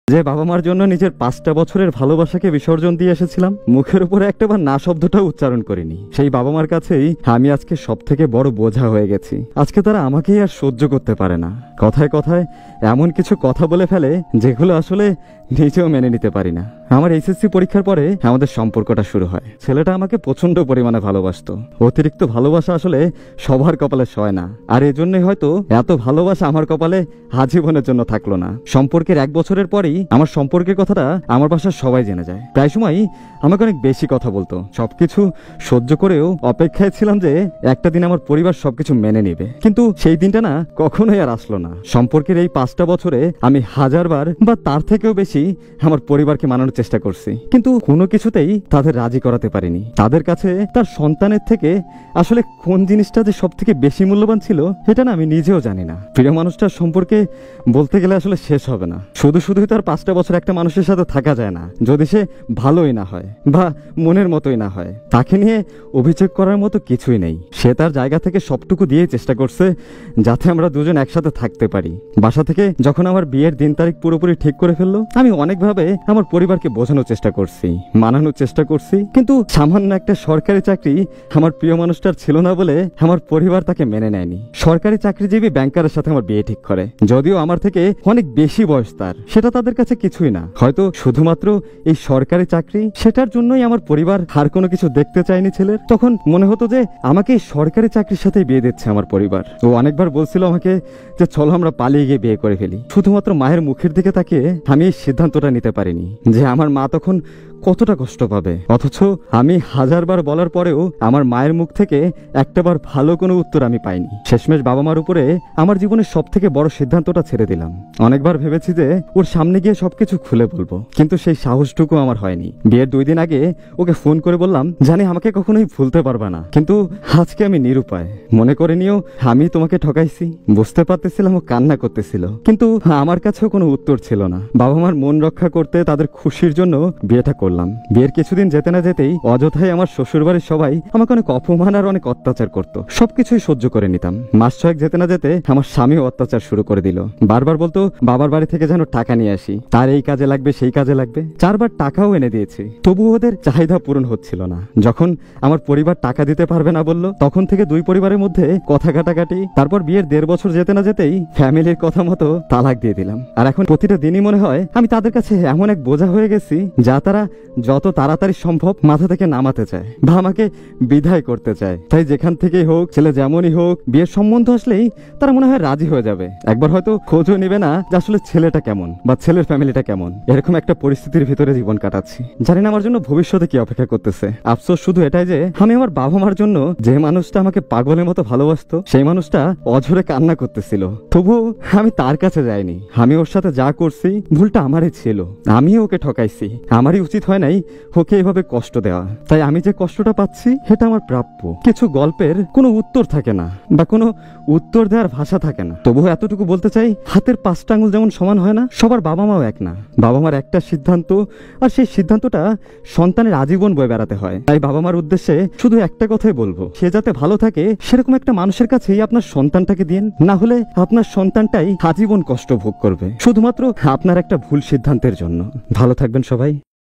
যে বাবা মার জন্য নিজের 5টা বছরের ভালোবাসাকে বিসর্জন দিয়ে এসেছিলাম, মুখের উপরে একটাবার না শব্দটাও উচ্চারণ করিনি, সেই বাবা মার কাছেই আমি আজকে সব থেকে বড় বোঝা হয়ে গেছি। আজকে তারা আমাকেই আর সহ্য করতে পারে না। কথায় কথায় এমন কিছু কথা বলে ফেলে যেগুলো আসলে নিজেও মেনে নিতে পারি না। আমার এইচএসসি পরীক্ষার পরে আমাদের সম্পর্কটা শুরু হয়। ছেলেটা আমাকে প্রচন্ড পরিমাণে ভালোবাসতো। অতিরিক্ত ভালোবাসা আসলে সবার কপালে সয় না, আর এজন্যই হয়তো এত ভালোবাসা আমার কপালে আজীবনের জন্য থাকলো না। সম্পর্কের 1 বছরের পরেই আমার সম্পর্কের কথাটা আমার বাসার সবাই জেনে যায়। প্রায় সময় আমাকে অনেক বেশি কথা বলতো। সবকিছু সহ্য করেও অপেক্ষায় ছিলাম যে একটা দিন আমার পরিবার সবকিছু মেনে নিবে, কিন্তু সেই দিনটা না কখনোই আর আসলো না। সম্পর্কের এই 5টা বছরে আমি 1000 বার বা তার থেকেও বেশি আমার পরিবারকে মানানোর চেষ্টা করছি, কিন্তু কোনো কিছুতেই তাদের রাজি করাতে পারিনি। তাদের কাছে তার সন্তানের থেকে আসলে কোন জিনিসটা যে সব থেকে বেশি মূল্যবান ছিল এটা না আমি নিজেও জানি না। প্রিয় মানুষটার সম্পর্কে বলতে গেলে আসলে শেষ হবে না। শুধুই তার 5টা বছর একটা মানুষের সাথে থাকা যায় না যদি সে ভালোই না হয় বা মনের মতোই না হয়। তাকে নিয়ে অভিযোগ করার মতো কিছুই নেই। সে তার জায়গা থেকে সবটুকু দিয়ে চেষ্টা করছে যাতে আমরা দুজন একসাথে থাকতে পারি। বাসা থেকে যখন আমার বিয়ের দিন তারিখ পুরোপুরি ঠিক করে ফেললো, আমি অনেকভাবে আমার পরিবারকে বোঝানোর চেষ্টা করছি, মানানোর চেষ্টা করছি, কিন্তু সামান্য একটা সরকারি চাকরি আমার প্রিয় মানুষটার ছিল না বলে আমার পরিবার তাকে মেনে নেয়নি। সরকারি চাকরিজীবী ব্যাংকারের সাথে আমার বিয়ে ঠিক করে, যদিও আমার থেকে অনেক বেশি বয়স তার। সেটা তাদের কাছে কিছুই না, হয়তো শুধুমাত্র এই সরকারি চাকরি, সেটার জন্যই আমার পরিবার আর কোনো কিছু দেখতে চায়নি ছেলের। তখন মনে হতো যে আমাকে এই সরকারি চাকরির সাথে বিয়ে দিচ্ছে আমার পরিবার। ও অনেকবার বলছিল আমাকে যে চলো আমরা পালিয়ে গিয়ে বিয়ে করে ফেলি। শুধুমাত্র মায়ের মুখের দিকে তাকিয়ে আমি এই সিদ্ধান্তটা নিতে পারিনি যে আমার মা তখন কতটা কষ্ট পাবে। অথচ আমি 1000 বার বলার পরেও আমার মায়ের মুখ থেকে একটাবার ভালো কোনো উত্তর আমি পাইনি। শেষমেশ বাবা মার উপরে আমার জীবনের সব থেকে বড় সিদ্ধান্তটা ছেড়ে দিলাম। অনেকবার ভেবেছি যে ওর সামনে গিয়ে সবকিছু খুলে বলবো, কিন্তু সেই সাহসটুকু আমার হয়নি। বিয়ের 2 দিন আগে ওকে ফোন করে বললাম, জানি আমাকে কখনোই ভুলতে পারবা না, কিন্তু আজকে আমি নিরুপায়। মনে করে নিও আমি তোমাকে ঠকাইছি। বুঝতে পারতেছিলাম ও কান্না করতেছিল, কিন্তু আমার কাছেও কোনো উত্তর ছিল না। বাবা মার মন রক্ষা করতে তাদের খুশির জন্য বিয়েটা করলাম। বিয়ের কিছুদিন যেতে না যেতেই অযথাই আমার শ্বশুরবাড়ির সবাই আমাকে অনেক অপমান আর অনেক অত্যাচার করতো। সবকিছুই সহ্য করে নিতাম। মাস 6 যেতে না যেতে আমার স্বামীও অত্যাচার শুরু করে দিল। বারবার বলতো বাবার বাড়ি থেকে যেন টাকা নিয়ে আসি, তার এই কাজে লাগবে সেই কাজে লাগবে। 4 বার টাকাও এনে দিয়েছি, তবুও ওদের চাহিদা পূরণ হচ্ছিল না। যখন আমার পরিবার টাকা দিতে পারবে না বললো, তখন থেকে 2 পরিবারের মধ্যে কথা কাটাকাটি। তারপর বিয়ের 1.5 বছর যেতে না যেতেই ফ্যামিলির কথা মতো তালাক দিয়ে দিলাম। আর এখন প্রতিটা দিনই মনে হয় আমি তাদের কাছে এমন এক বোঝা হয়ে গেছি যা তারা যত তাড়াতাড়ি সম্ভব মাথা থেকে নামাতে চায় বা আমাকে বিদায় করতে চায়। তাই যেখান থেকেই হোক, ছেলে যেমনই হোক, বিয়ের সম্বন্ধ আসলেই তারা মনে হয় রাজি হয়ে যাবে। একবার হয়তো খোঁজও নিবে না যে আসলে ছেলেটা কেমন বা ছেলের ফ্যামিলিটা কেমন। এরকম একটা পরিস্থিতির ভিতরে জীবন কাটাচ্ছি। জানি না আমার জন্য ভবিষ্যতে কি অপেক্ষা করতেছে। আফসোস শুধু এটাই যে আমি আমার বাবা মার জন্য যে মানুষটা আমাকে পাগলের মতো ভালোবাসতো, সেই মানুষটা অঝরে কান্না করতেছিল। তবুও আমি তার কাছে যাইনি। আমি ওর সাথে যা করছি ভুলটা আমারই ছিল। আমিও ওকে ঠকাইছি। আমারই উচিত হয় নাই ওকে এভাবে কষ্ট দেওয়া। তাই আমি যে কষ্টটা পাচ্ছি সেটা আমার প্রাপ্য। কিছু গল্পের কোনো উত্তর থাকে না বা কোনো উত্তর দেওয়ার ভাষা থাকে না। তবুও এতটুকু বলতে চাই, হাতের 5টা আঙুল যেমন সমান হয় না, সবার বাবা মাও এক না। বাবা মার একটা সিদ্ধান্ত, আর সেই সিদ্ধান্তটা সন্তানের আজীবন বয়ে বেড়াতে হয়। তাই বাবা মার উদ্দেশ্যে শুধু একটা কথাই বলবো, সে যাতে ভালো থাকে সেরকম একটা মানুষের কাছেই আপনার সন্তানটাকে দিন। না হলে আপনার সন্তানটাই আজীবন কষ্ট ভোগ করবে, শুধুমাত্র আপনার একটা ভুল সিদ্ধান্তের জন্য। ভালো থাকবেন সবাই।